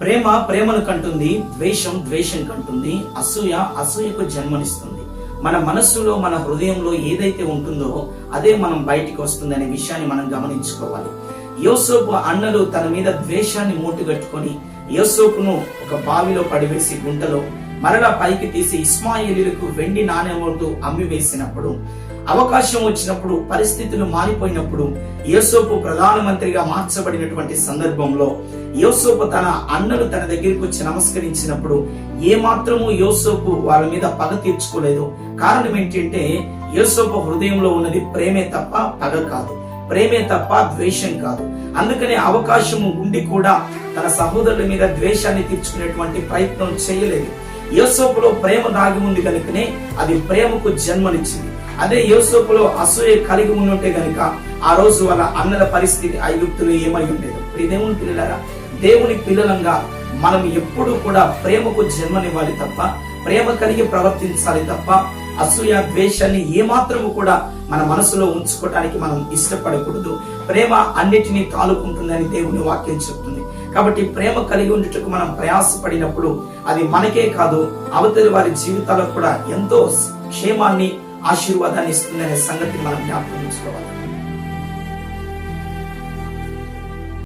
ప్రేమ ప్రేమను కంటుంది, ద్వేషం ద్వేషం కంటుంది, అసూయ అసూయకు జన్మనిస్తుంది. మన మనస్సులో మన హృదయంలో ఏదైతే ఉంటుందో అదే మనం బయటికి వస్తుంది అనే విషయాన్ని మనం గమనించుకోవాలి. యోసేపు అన్నలు తన మీద ద్వేషాన్ని మూటగట్టుకొని యోసేపును ఒక బావిలో పడివేసి గుంటలో మరలా పైకి తీసి ఇస్మాయేలీయులకు వెండి నాణెములు అమ్మి వేసినప్పుడు, అవకాశం వచ్చినప్పుడు, పరిస్థితులు మారిపోయినప్పుడు, యోసేపు ప్రధానమంత్రిగా మార్చబడినటువంటి సందర్భంలో యోసేపు తన అన్నలు తన దగ్గరికి వచ్చి నమస్కరించినప్పుడు ఏ మాత్రము యోసేపు వాళ్ళ మీద పగ తీర్చుకోలేదు. కారణం ఏంటంటే యోసేపు హృదయంలో ఉన్నది ప్రేమే తప్ప పగ కాదు, ప్రేమే తప్ప ద్వేషం కాదు. అందుకనే అవకాశము ఉండి కూడా తన సహోదరుల మీద ద్వేషాన్ని తీర్చుకునేటువంటి ప్రయత్నం చేయలేదు. యోసేపులో ప్రేమ దాగి ఉంది కనుకనే అది ప్రేమకు జన్మనిచ్చింది. అదే యోసేపులో అసూయ కలిగి ఉంటే గనుక ఆ రోజు వాళ్ళ అన్నల పరిస్థితి ఐగుప్తులు ఏమై ఉండేది. దేవుని పిల్లలారా, దేవుని పిల్లలంగా మనం ఎప్పుడు కూడా ప్రేమకు జన్మనివ్వాలి తప్ప, ప్రేమ కలిగి ప్రవర్తించాలి తప్ప అసూయ ద్వేషాన్ని ఏమాత్రము కూడా మన మనసులో ఉంచుకోవటానికి మనం ఇష్టపడకూడదు. ప్రేమ అన్నిటినీ తాలుకుంటుందని దేవుని వాక్యం చెప్తుంది. కాబట్టి ప్రేమ కలిగి ఉండేటకు మనం ప్రయాసపడినప్పుడు అది మనకే కాదు, అవతలి వారి జీవితాలకు కూడా ఎంతో క్షేమాన్ని, ఆశీర్వాదాన్ని ఇస్తుందనే సంగతిని మనం జ్ఞాపకం ఉంచుకోవాలి.